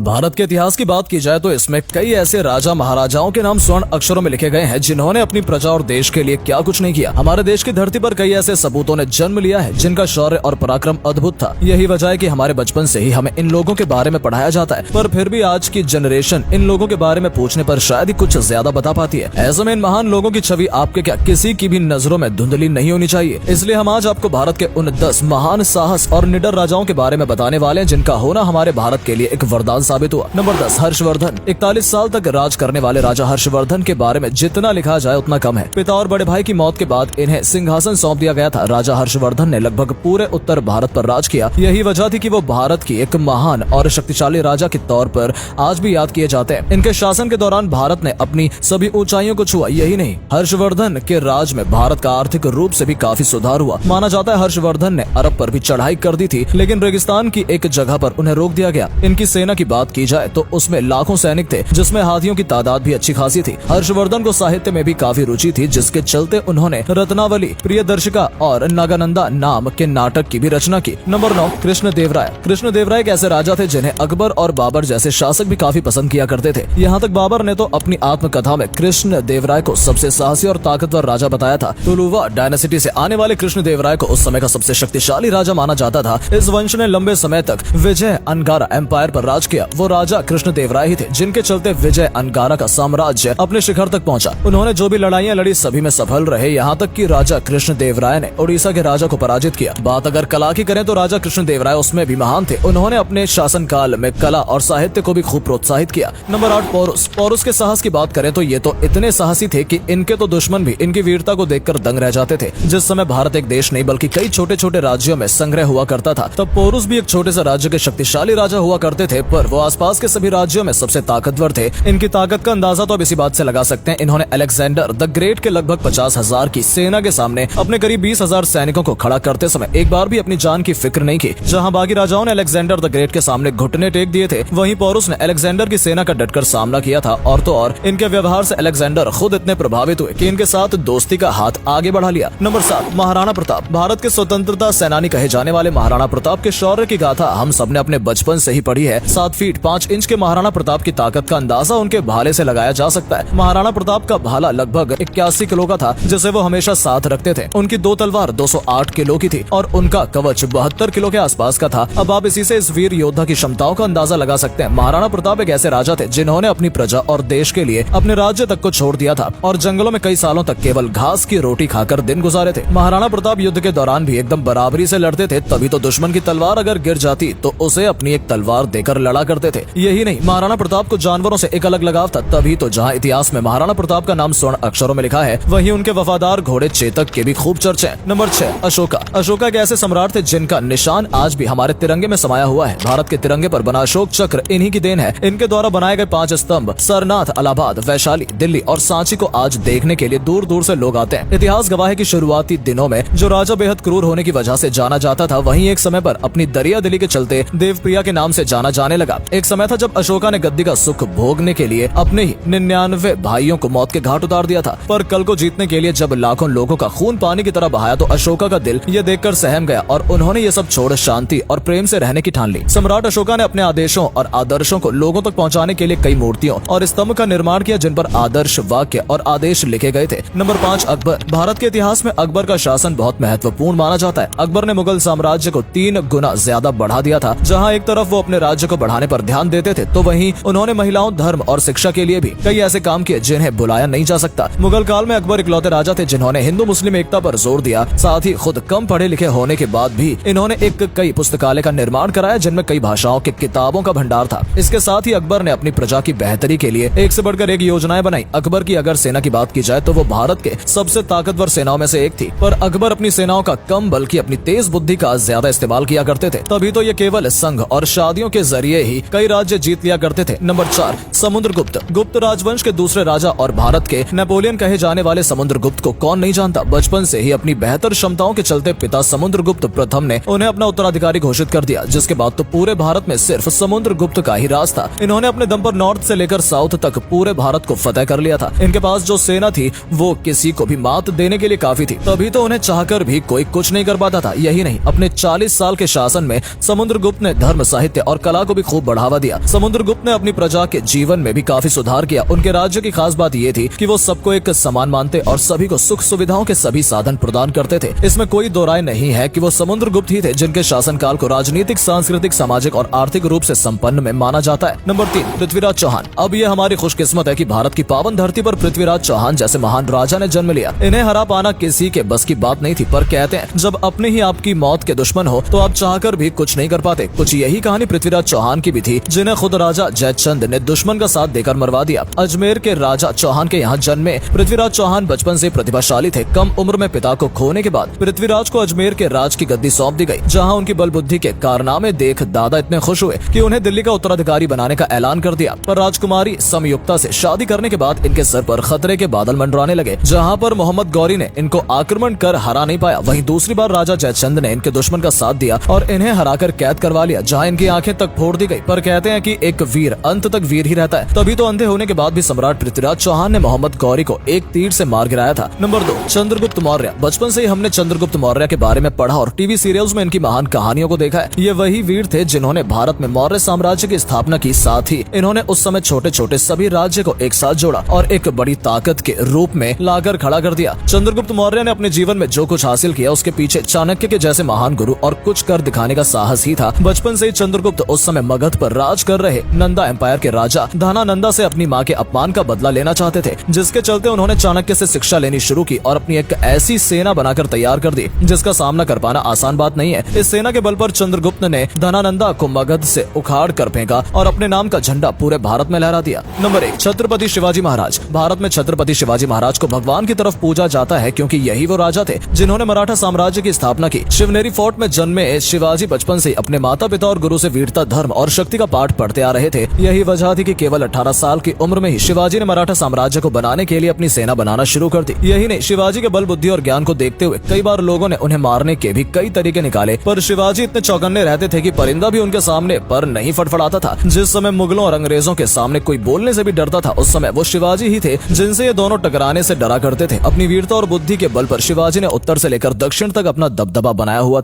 भारत के इतिहास की बात की जाए तो इसमें कई ऐसे राजा महाराजाओं के नाम स्वर्ण अक्षरों में लिखे गए हैं जिन्होंने अपनी प्रजा और देश के लिए क्या कुछ नहीं किया। हमारे देश की धरती पर कई ऐसे सपूतों ने जन्म लिया है जिनका शौर्य और पराक्रम अद्भुत था। यही वजह है कि हमारे बचपन से ही हमें इन लोगों के बारे में पढ़ाया जाता है, पर फिर भी आज की जनरेशन इन लोगों के बारे में पूछने पर शायद ही कुछ ज्यादा बता पाती है। ऐसे में इन महान लोगों की छवि आपके क्या किसी की भी नजरों में धुंधली नहीं होनी चाहिए। इसलिए हम आज आपको भारत के उन 10 महान साहस और निडर राजाओं के बारे में बताने वाले हैं जिनका होना हमारे भारत के लिए एक वरदान साबित हुआ। नंबर 10, हर्षवर्धन। 41 साल तक राज करने वाले राजा हर्षवर्धन के बारे में जितना लिखा जाए उतना कम है। पिता और बड़े भाई की मौत के बाद इन्हें सिंहासन सौंप दिया गया था। राजा हर्षवर्धन ने लगभग पूरे उत्तर भारत पर राज किया। यही वजह थी कि वो भारत की एक महान और शक्तिशाली राजा के तौर पर आज भी याद किए जाते हैं। इनके शासन के दौरान भारत ने अपनी सभी ऊंचाइयों को छुआ। यही नहीं, हर्षवर्धन के राज में भारत का आर्थिक रूप से भी काफी सुधार हुआ। माना जाता है हर्षवर्धन ने अरब पर भी चढ़ाई कर दी थी, लेकिन रेगिस्तान की एक जगह पर उन्हें रोक दिया गया। इनकी सेना की बात की जाए तो उसमें लाखों सैनिक थे, जिसमें हाथियों की तादाद भी अच्छी खासी थी। हर्षवर्धन को साहित्य में भी काफी रुचि थी, जिसके चलते उन्होंने रत्नावली, प्रियदर्शिका और नागानंदा नाम के नाटक की भी रचना की। नंबर 9, कृष्णदेवराय। कृष्णदेवराय एक ऐसे राजा थे जिन्हें अकबर और बाबर जैसे शासक भी काफी पसंद किया करते थे। यहाँ तक बाबर ने तो अपनी आत्मकथा में कृष्णदेवराय को सबसे साहसी और ताकतवर राजा बताया था। तुलुवा डायनेसिटी से आने वाले कृष्णदेवराय को उस समय का सबसे शक्तिशाली राजा माना जाता था। इस वंश ने लंबे समय तक विजय अंगारा एम्पायर पर राज किया। वो राजा कृष्णदेवराय ही थे जिनके चलते विजय अंगारा का साम्राज्य अपने शिखर तक पहुंचा। उन्होंने जो भी लड़ाइयां लड़ी सभी में सफल रहे, यहाँ तक कि राजा कृष्णदेवराय ने उड़ीसा के राजा को पराजित किया। बात अगर कला की करें तो राजा कृष्णदेवराय उसमें भी महान थे। उन्होंने अपने शासनकाल में कला और साहित्य को भी खूब प्रोत्साहित किया। नंबर 8, पोरुस। पोरुस के साहस की बात करें तो ये तो इतने साहसी थे कि इनके तो दुश्मन भी इनकी वीरता को देखकर दंग रह जाते थे। जिस समय भारत एक देश नहीं बल्कि कई छोटे छोटे राज्यों में संग्रह हुआ करता था, तब पोरुस भी एक छोटे से राज्य के शक्तिशाली राजा हुआ करते थे, पर वो आसपास के सभी राज्यों में सबसे ताकतवर थे। इनकी ताकत का अंदाजा तो अब इसी बात से लगा सकते हैं। इन्होंने अलेक्जेंडर द ग्रेट के लगभग 50,000 की सेना के सामने अपने करीब 20,000 सैनिकों को खड़ा करते समय एक बार भी अपनी जान की फिक्र नहीं की। जहां बाकी राजाओं ने अलेक्जेंडर द ग्रेट के सामने घुटने टेक दिए थे, वहीं पोरुस ने अलेक्जेंडर की सेना का डटकर सामना किया था। और तो और इनके व्यवहार से अलेक्जेंडर खुद इतने प्रभावित हुए कि इनके साथ दोस्ती का हाथ आगे बढ़ा लिया। नंबर 7, महाराणा प्रताप। भारत के स्वतंत्रता सेनानी कहे जाने वाले महाराणा प्रताप के शौर्य की गाथा हम सबने अपने बचपन से ही पढ़ी है। 7 फीट 5 इंच के महाराणा प्रताप की ताकत का अंदाजा उनके भाले से लगाया जा सकता है। महाराणा प्रताप का भाला लगभग 81 किलो का था, जिसे वो हमेशा साथ रखते थे। उनकी 2 तलवार 208 किलो की थी और उनका कवच 72 किलो के आसपास का था। अब आप इसी से इस वीर योद्धा की क्षमताओं का अंदाजा लगा सकते हैं। महाराणा प्रताप एक ऐसे राजा थे जिन्होंने अपनी प्रजा और देश के लिए अपने राज्य तक को छोड़ दिया था और जंगलों में कई सालों तक केवल घास की रोटी खाकर दिन गुजारे थे। महाराणा प्रताप युद्ध के दौरान भी एकदम बराबरी से लड़ते थे, तभी तो दुश्मन की तलवार अगर गिर जाती तो उसे अपनी एक तलवार देकर लड़ा करते थे। यही नहीं, महाराणा प्रताप को जानवरों से एक अलग लगाव था, तभी तो जहाँ इतिहास में महाराणा प्रताप का नाम स्वर्ण अक्षरों में लिखा है, वहीं उनके वफादार घोड़े चेतक के भी खूब चर्चे हैं। नंबर 6, अशोका। अशोका एक ऐसे सम्राट थे जिनका निशान आज भी हमारे तिरंगे में समाया हुआ है। भारत के तिरंगे पर बना अशोक चक्र इन्हीं की देन है। इनके द्वारा बनाए गए 5 स्तंभ सरनाथ, इलाहाबाद, वैशाली, दिल्ली और सांची को आज देखने के लिए दूर दूर से लोग आते हैं। इतिहास गवाह है कि शुरुआती दिनों में जो राजा बेहद क्रूर होने की वजह से जाना जाता था, वहीं एक समय पर अपनी दरिया दिली के चलते देवप्रिया के नाम से जाना जाने लगा। एक समय था जब अशोका ने गद्दी का सुख भोगने के लिए अपने ही 99 भाइयों को मौत के घाट उतार दिया था, पर कल को जीतने के लिए जब लाखों लोगों का खून पानी की तरह बहाया तो अशोका का दिल ये देखकर सहम गया और उन्होंने ये सब छोड़ शांति और प्रेम से रहने की ठान ली। सम्राट अशोका ने अपने आदेशों और आदर्शों को लोगों तक पहुंचाने के लिए कई मूर्तियों और स्तंभ का निर्माण किया जिन पर आदर्श वाक्य और आदेश लिखे गए थे। नंबर 5, अकबर। भारत के इतिहास में अकबर का शासन बहुत महत्वपूर्ण माना जाता है। अकबर ने मुगल साम्राज्य को 3 गुना ज्यादा बढ़ा दिया था। जहां एक तरफ वो अपने राज्य को बढ़ाने पर ध्यान देते थे, तो वहीं उन्होंने महिलाओं, धर्म और शिक्षा के लिए भी कई ऐसे काम किए जिन्हें बुलाया नहीं जा सकता। मुगल काल में अकबर इकलौते राजा थे जिन्होंने हिंदू मुस्लिम एकता पर जोर दिया। साथ ही खुद कम पढ़े लिखे होने के बाद भी इन्होंने कई पुस्तकालय का निर्माण कराया जिनमें कई भाषाओं के किताबों का भंडार था। इसके साथ ही अकबर ने अपनी प्रजा की बेहतरी के लिए एक से बढ़कर एक योजनाएं बनाई। अकबर की अगर सेना की बात की जाए तो वो भारत के सबसे ताकतवर सेनाओं में से एक थी, पर अकबर अपनी सेनाओं का कम बल्कि अपनी तेज बुद्धि का ज्यादा इस्तेमाल किया करते थे। तभी तो ये केवल संघ और शादियों के जरिए ही कई राज्य जीत लिया करते थे। नंबर 4, समुद्रगुप्त। गुप्त राजवंश के दूसरे राजा और भारत के नेपोलियन कहे जाने वाले समुद्रगुप्त को कौन नहीं जानता। बचपन से ही अपनी बेहतर क्षमताओं के चलते पिता समुद्रगुप्त प्रथम ने उन्हें अपना उत्तराधिकारी घोषित कर दिया, जिसके बाद तो पूरे भारत में सिर्फ समुद्रगुप्त का ही राज था। इन्होंने अपने दम पर नॉर्थ से लेकर साउथ तक पूरे भारत को फतेह कर लिया था। इनके पास जो सेना थी वो किसी को भी मात देने के लिए काफी थी, तभी तो उन्हें चाहकर भी कोई कुछ नहीं कर पाता था। यही नहीं, अपने 40 साल के शासन में समुद्रगुप्त ने धर्म, साहित्य और कला को भी खूब बढ़ावा दिया। समुद्रगुप्त ने अपनी प्रजा के जीवन में भी काफी सुधार किया। उनके राज्य की खास बात ये थी कि वो सबको एक समान मानते और सभी को सुख सुविधाओं के सभी साधन प्रदान करते थे। इसमें कोई दो राय नहीं है कि वो समुद्रगुप्त ही थे जिनके शासनकाल को राजनीतिक, सांस्कृतिक, सामाजिक और आर्थिक रूप से संपन्न में माना जाता है। नंबर 3, पृथ्वीराज चौहान। अब ये हमारी खुशकिस्मत है कि भारत की पावन धरती पर पृथ्वीराज चौहान जैसे महान राजा ने जन्म लिया। इन्हें हरा पाना किसी के बस की बात नहीं थी, पर कहते हैं जब अपने ही आपकी मौत के दुश्मन हो तो आप चाहकर भी कुछ नहीं कर पाते। कुछ यही कहानी पृथ्वीराज चौहान की भी थी, जिन्हें खुद राजा जयचंद ने दुश्मन का साथ देकर मरवा दिया। अजमेर के राजा चौहान के यहाँ जन्मे पृथ्वीराज चौहान बचपन से प्रतिभाशाली थे। कम उम्र में पिता को खोने के बाद पृथ्वीराज को अजमेर के राज की गद्दी सौंप दी गई, जहाँ उनकी बल बुद्धि के कारनामे देख दादा इतने खुश हुए कि उन्हें दिल्ली का उत्तराधिकारी बनाने का ऐलान कर दिया। पर राजकुमारी समयुक्ता से शादी करने के बाद इनके सर पर खतरे के बादल मंडराने लगे। जहाँ पर मोहम्मद गौरी ने इनको आक्रमण कर हरा नहीं पाया, वहीं दूसरी बार राजा जयचंद ने इनके दुश्मन का साथ दिया और इन्हें हराकर कैद करवा लिया, जहाँ इनकी आंखें तक फोड़ दी गई। पर कहते हैं कि एक वीर अंत तक वीर ही रहता है, तभी तो अंधे होने के बाद भी सम्राट पृथ्वीराज चौहान ने मोहम्मद गौरी को एक तीर से मार गिराया था। नंबर 2, चंद्रगुप्त मौर्य। बचपन से ही हमने चंद्रगुप्त मौर्य के बारे में पढ़ा और टीवी सीरियल्स में इनकी महान कहानियों को देखा है। ये वही वीर थे जिन्होंने भारत में मौर्य साम्राज्य की स्थापना की, साथ ही इन्होंने उस समय छोटे छोटे सभी राज्य को एक साथ जोड़ा और एक बड़ी ताकत के रूप में लाकर खड़ा कर दिया। चंद्रगुप्त मौर्य ने अपने जीवन में जो कुछ हासिल किया उसके पीछे चाणक्य के जैसे महान गुरु और कुछ कर दिखाने का साहस ही था। बचपन से ही चंद्रगुप्त उस समय मगध पर राज कर रहे नंदा एम्पायर के राजा धनानंदा से अपनी मां के अपमान का बदला लेना चाहते थे, जिसके चलते उन्होंने चाणक्य से शिक्षा लेनी शुरू की और अपनी एक ऐसी सेना बनाकर तैयार कर दी जिसका सामना कर पाना आसान बात नहीं है। इस सेना के बल पर चंद्रगुप्त ने धनानंदा को मगध से उखाड़ कर फेंका और अपने नाम का झंडा पूरे भारत में लहरा दिया। नंबर 1, छत्रपति शिवाजी महाराज। भारत में छत्रपति शिवाजी महाराज को भगवान की तरफ पूजा जाता है क्योंकि यही वो राजा थे जिन्होंने मराठा साम्राज्य की स्थापना की। शिवनेरी फोर्ट में जन्मे शिवाजी बचपन से अपने माता पिता और गुरु से वीरता, धर्म और शक्ति का पाठ पढ़ते आ रहे थे। यही वजह थी कि केवल 18 साल की उम्र में ही शिवाजी ने मराठा साम्राज्य को बनाने के लिए अपनी सेना बनाना शुरू कर दी। यही नहीं, शिवाजी के बल, बुद्धि और ज्ञान को देखते हुए कई बार लोगों ने उन्हें मारने के भी कई तरीके निकाले, पर शिवाजी इतने चौकन्ने रहते थे कि परिंदा भी उनके सामने पर नहीं फटफड़ाता था। जिस समय मुगलों और अंग्रेजों के सामने कोई बोलने से भी डरता था, उस समय वो शिवाजी ही थे जिनसे ये दोनों टकराने से डरा करते थे। अपनी वीरता और बुद्धि के बल पर शिवाजी ने उत्तर से लेकर दक्षिण तक अपना दबदबा बनाया हुआ